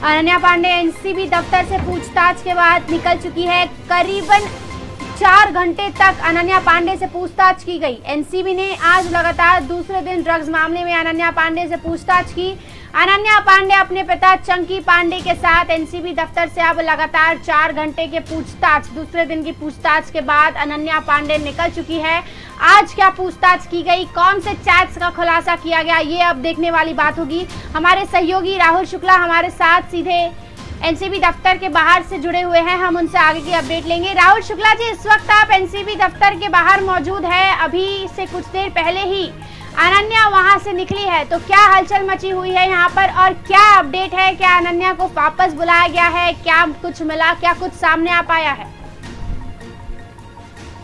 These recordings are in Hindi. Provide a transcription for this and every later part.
अनन्या पांडे एनसीबी दफ्तर से पूछताछ के बाद निकल चुकी है। करीबन 4 घंटे तक अनन्या पांडे से पूछताछ की गई। एनसीबी ने आज लगातार दूसरे दिन ड्रग्स मामले में अनन्या पांडे से पूछताछ की। अनन्या पांडे अपने पिता चंकी पांडे के साथ एनसीबी दफ्तर से अब लगातार 4 घंटे के पूछताछ, दूसरे दिन की पूछताछ के बाद अनन्या पांडे निकल चुकी है। आज क्या पूछताछ की गई, कौन से चैट्स का खुलासा किया गया, ये अब देखने वाली बात होगी। हमारे सहयोगी राहुल शुक्ला हमारे साथ सीधे एनसीबी दफ्तर के बाहर से जुड़े हुए हैं, हम उनसे आगे की अपडेट लेंगे। राहुल शुक्ला जी, इस वक्त आप एनसीबी दफ्तर के बाहर मौजूद है। अभी से कुछ देर पहले ही अनन्या वहां से निकली है, तो क्या हलचल मची हुई है यहाँ पर और क्या अपडेट है? क्या अनन्या को वापस बुलाया गया है? क्या कुछ मिला, क्या कुछ सामने आ पाया है?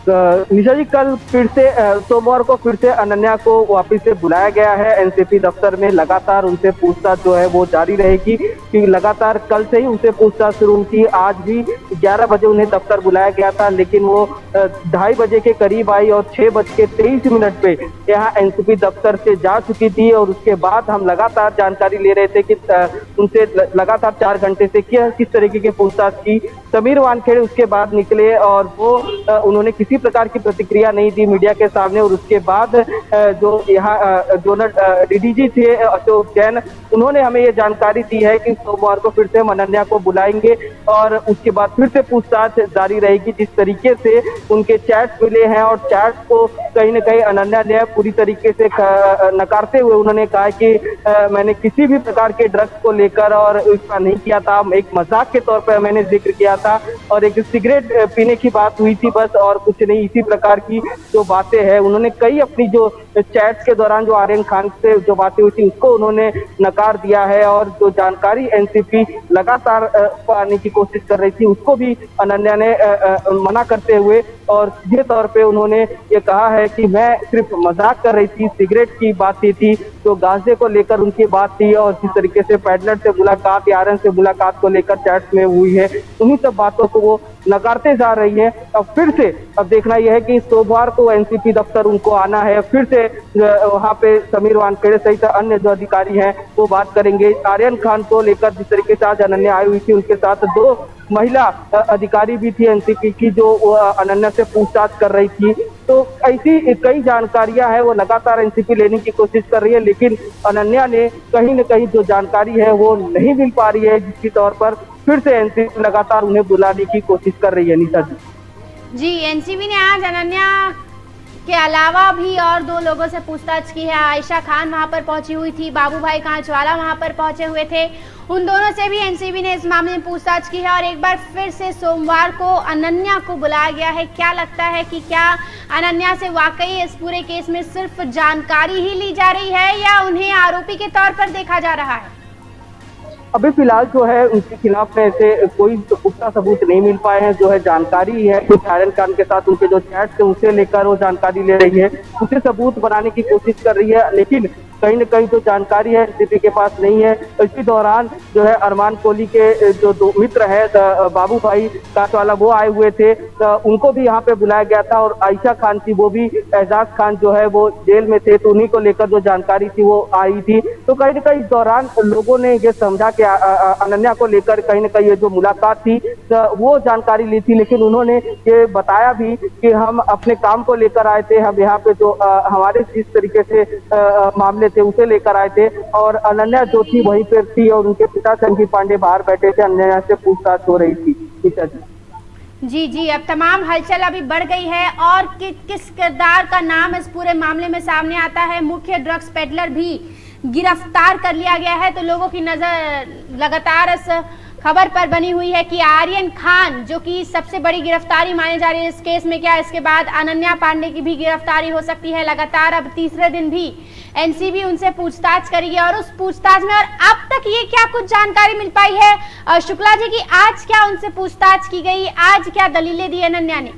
निशा जी, कल फिर से सोमवार को फिर से अनन्या को वापस से बुलाया गया है एनसीपी दफ्तर में। लगातार उनसे पूछताछ जो है वो जारी रहेगी कि लगातार कल से ही उनसे पूछताछ शुरू की। आज भी 11 बजे उन्हें दफ्तर बुलाया गया था, लेकिन वो 2:30 बजे के करीब आई और 6:23 पे यहाँ एनसीपी दफ्तर से जा चुकी थी। और उसके बाद हम लगातार जानकारी ले रहे थे कि उनसे लगातार 4 घंटे से किस तरीके की पूछताछ की। समीर वानखेड़े उसके बाद निकले और वो उन्होंने किसी प्रकार की प्रतिक्रिया नहीं दी मीडिया के सामने। और उसके बाद जो यहाँ डीडीजी थे अशोक जैन, उन्होंने हमें ये जानकारी दी है कि सोमवार को फिर से हम अनन्या को बुलाएंगे और उसके बाद फिर से पूछताछ जारी रहेगी। जिस तरीके से उनके चैट्स मिले हैं और चैट्स को कहीं न कहीं अनन्या ने पूरी तरीके से नकारते हुए उन्होंने कहा कि मैंने किसी भी प्रकार के ड्रग्स को लेकर और उसका नहीं किया था, एक मजाक के तौर पर मैंने जिक्र किया था और एक सिगरेट पीने की बात हुई थी बस, और कुछ नहीं। इसी प्रकार की जो बातें हैं उन्होंने कई अपनी जो चैट्स के दौरान जो आर्यन खान से जो बातें हुई थी उसको उन्होंने नकार दिया है। और जो जानकारी एनसीपी लगातार पाने की कोशिश कर रही थी उसको भी अनन्या ने मना करते हुए और सीधे तौर पे उन्होंने ये कहा है कि मैं सिर्फ मजाक कर रही थी, सिगरेट की बात थी, तो गांजे को लेकर उनकी बात थी और जिस तरीके से पैडलर से मुलाकात या आर्यन से मुलाकात को लेकर चैट्स में हुई है, उन्हीं सब बातों को वो नकारते जा रही है। अब फिर से अब देखना यह है कि सोमवार को एनसीपी दफ्तर उनको आना है। फिर से वहां पे समीर वानखेड़े सहित अन्य जो अधिकारी हैं वो बात करेंगे। आर्यन खान को लेकर जिस तरीके से आज अनन्या आई हुई थी, उनके साथ 2 महिला अधिकारी भी थी एनसीपी की जो अनन्या से पूछताछ कर रही थी। तो ऐसी कई जानकारियां हैं वो लगातार एनसीपी लेने की कोशिश कर रही है, लेकिन अनन्या ने कहीं न कहीं जो जानकारी है वो नहीं मिल पा रही है, जिसके तौर पर फिर से एनसीबी लगातार उन्हें बुलाने की कोशिश कर रही है। निशा जी, एनसीबी ने आज अनन्या के अलावा भी और 2 लोगों से पूछताछ की है। आयशा खान वहां पर पहुंची हुई थी, बाबू भाई कांचवाला वहां पर पहुंचे हुए थे, उन दोनों से भी एनसीबी ने इस मामले में पूछताछ की है। और एक बार फिर से सोमवार को अनन्या को बुलाया गया है। क्या लगता है कि क्या अनन्या से वाकई इस पूरे केस में सिर्फ जानकारी ही ली जा रही है या उन्हें आरोपी के तौर पर देखा जा रहा है? अभी फिलहाल जो है उनके खिलाफ में ऐसे कोई पुख्ता सबूत नहीं मिल पाए हैं। जो है जानकारी है कुछ आर्यन खान के साथ उनके जो चैट थे उसे लेकर वो जानकारी ले रही है, उसे सबूत बनाने की कोशिश कर रही है, लेकिन कहीं न कहीं जो जानकारी है एनसीबी के पास नहीं है। इसी दौरान जो है अरमान कोहली के जो 2 मित्र है बाबू भाई कांचवाला वो आए हुए थे, उनको भी यहाँ पे बुलाया गया था। और आयशा खान थी, वो भी एजाज खान जो है वो जेल में थे, तो उन्हीं को लेकर जो जानकारी थी वो आई थी। तो कहीं न कहीं इस दौरान लोगों ने ये समझा कि अनन्या को लेकर कहीं न कहीं ये जो मुलाकात थी वो जानकारी ली थी, लेकिन उन्होंने ये बताया भी कि हम अपने काम को लेकर आए थे, हम यहाँ पे जो हमारे जिस तरीके से मामले थे उसे लेकर आए थे और अनन्या जो थी वहीं पर थी और उनके पिता चंकी पांडे बाहर बैठे थे, अनन्या से पूछताछ हो रही थी। जी, अब तमाम हलचल अभी बढ़ गई है और किस किरदार का नाम इस पूरे मामले में सामने आता है। मुख्य ड्रग्स पेडलर भी गिरफ्तार कर लिया गया है, तो लोगों की नजर लगातार इस खबर पर बनी हुई है कि आर्यन खान जो कि सबसे बड़ी गिरफ्तारी मानी जा रही है इस केस में, क्या इसके बाद अनन्या पांडे की भी गिरफ्तारी हो सकती है? लगातार अब तीसरे दिन भी एनसीबी उनसे पूछताछ करेगी और उस पूछताछ में और अब तक ये क्या कुछ जानकारी मिल पाई है शुक्ला जी की आज क्या उनसे पूछताछ की गई, आज क्या दलीलें दी अनन्या ने?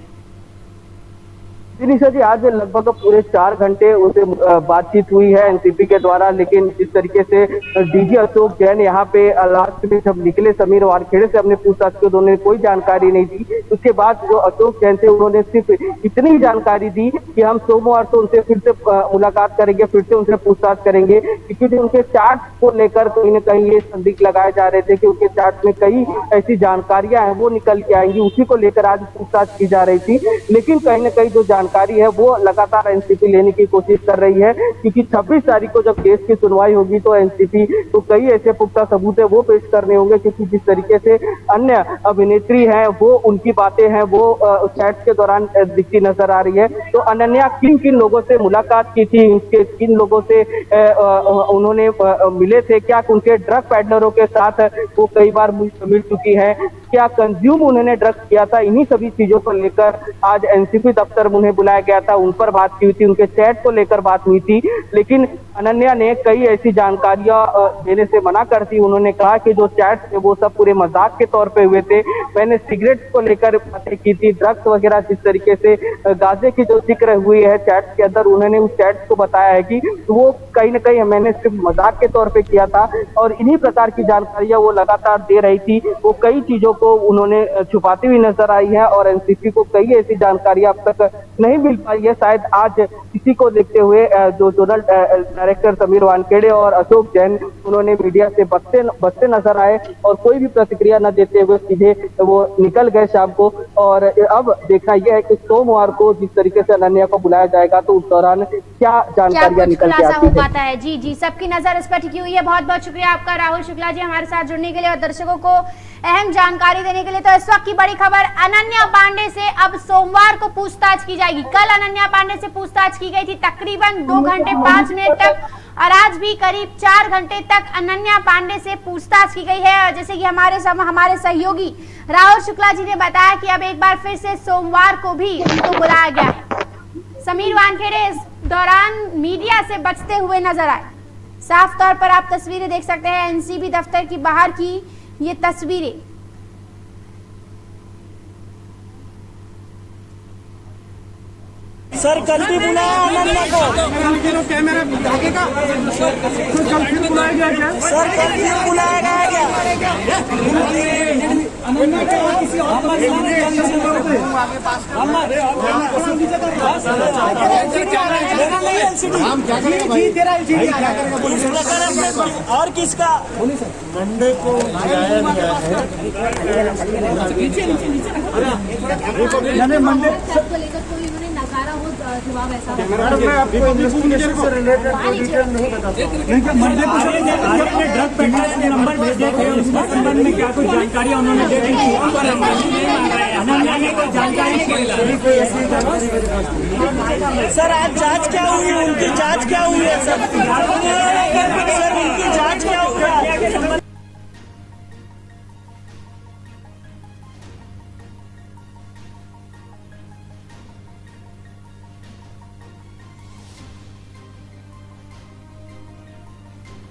निशा जी, आज लगभग पूरे 4 घंटे उनसे बातचीत हुई है एनसीपी के द्वारा, लेकिन जिस तरीके से डीजी अशोक जैन यहाँ पे लास्ट में जब निकले समीर वानखेड़े से अपने पूछताछ की, उन्होंने कोई जानकारी नहीं दी। उसके बाद जो अशोक जैन थे उन्होंने सिर्फ इतनी ही जानकारी दी कि हम सोमवार को उनसे फिर से मुलाकात करेंगे, फिर से उनसे पूछताछ करेंगे, क्योंकि उनके चार्ट को लेकर कहीं न कहीं ये संदिग्ध लगाए जा रहे थे कि उनके चार्ट में कई ऐसी जानकारियां हैं वो निकल के आएंगी, उसी को लेकर आज पूछताछ की जा रही थी। लेकिन कहीं न कहीं जो जानकारी है वो लगातार एनसीपी लेने की कोशिश कर रही है, क्योंकि 26 तारीख को जब केस की सुनवाई होगी तो एनसीपी तो कई ऐसे पुख्ता सबूत है वो पेश करने होंगे, क्योंकि जिस तरीके से अन्य अभिनेत्री हैं वो उनकी बातें हैं वो चैट के दौरान दिखती नजर आ रही है। तो अनन्या किन किन लोगों से मुलाकात की थी, उनके किन लोगों से उन्होंने मिले थे, क्या उनके ड्रग पैडलरों के साथ वो कई बार मिल चुकी है, क्या कंज्यूम उन्होंने ड्रग्स किया था, इन्हीं सभी चीजों को लेकर आज एनसीपी दफ्तर में उन्हें बुलाया गया था, उन पर बात की हुई थी, उनके चैट को लेकर बात हुई थी। लेकिन अनन्या ने कई ऐसी जानकारियां देने से मना कर दी। उन्होंने कहा कि जो चैट थे वो सब पूरे मजाक के तौर पे हुए थे, मैंने सिगरेट को लेकर बातें की थी, ड्रग्स वगैरह जिस तरीके से गांजे की जो जिक्र हुई है चैट के अंदर, उन्होंने उस चैट को बताया है कि वो कहीं ना कहीं मैंने सिर्फ मजाक के तौर पे किया था, और इन्हीं प्रकार की जानकारियां वो लगातार दे रही थी। वो कई चीजों को उन्होंने छुपाती हुई नजर आई है और एनसीपी को कई ऐसी जानकारियां अब तक नहीं मिल पाई है। शायद आज इसी को देखते हुए जो जोनल डायरेक्टर समीर वानखेड़े और अशोक जैन उन्होंने मीडिया से बचते नजर आए और कोई भी प्रतिक्रिया न देते हुए सीधे वो निकल गए शाम को। और अब देखना यह है कि सोमवार को जिस तरीके से अनन्या को बुलाया जाएगा तो उस दौरान क्या जानकारियां निकल के आती है। जी जी, सबकी नजर इस पर टिकी हुई है। बहुत बहुत शुक्रिया आपका राहुल शुक्ला जी हमारे साथ जुड़ने के लिए और दर्शकों को अहम जानकारी देने के लिए। तो इस वक्त की बड़ी खबर, अनन्या पांडे से अब सोमवार को पूछताछ की जाएगी। कल अनन्या पांडे से पूछताछ की गई थी तकरीबन 2 घंटे 5 मिनट तक, और आज भी करीब 4 घंटे तक अनन्या पांडे से पूछताछ की गई है। और जैसे कि हमारे सहयोगी राहुल शुक्ला जी ने बताया कि अब एक बार फिर से सोमवार को भी उनको बुलाया गया है। समीर वानखेड़े इस दौरान मीडिया से बचते हुए नजर आए। साफ तौर पर आप तस्वीरें देख सकते हैं, एनसीबी दफ्तर की बाहर की ये तस्वीरें। सर कल भी बुलाया अनन्या को, कैमरा भागेगा तो कल फिर बुलाया गया क्या? सर कल फिर बुलाया गया क्या? अनन्या को किसी और हम क्या करेंगे भाई? तेरा और किसका? मंडे को बुलाया गया है, मैंने मंडे जवाब ऐसा मैडम मैं आपको इन्वेस्टिगेशन से रिलेटेड डिटेल नहीं बता सकता। मंडे को आपने ड्रग पेडलर्स के नंबर भेजे थे, उसके संबंध में क्या कुछ जानकारी उन्होंने दे दी थी? अनन्या ने कोई जानकारी सर आज जांच क्या हुई, उनकी जांच क्या हुई है सर?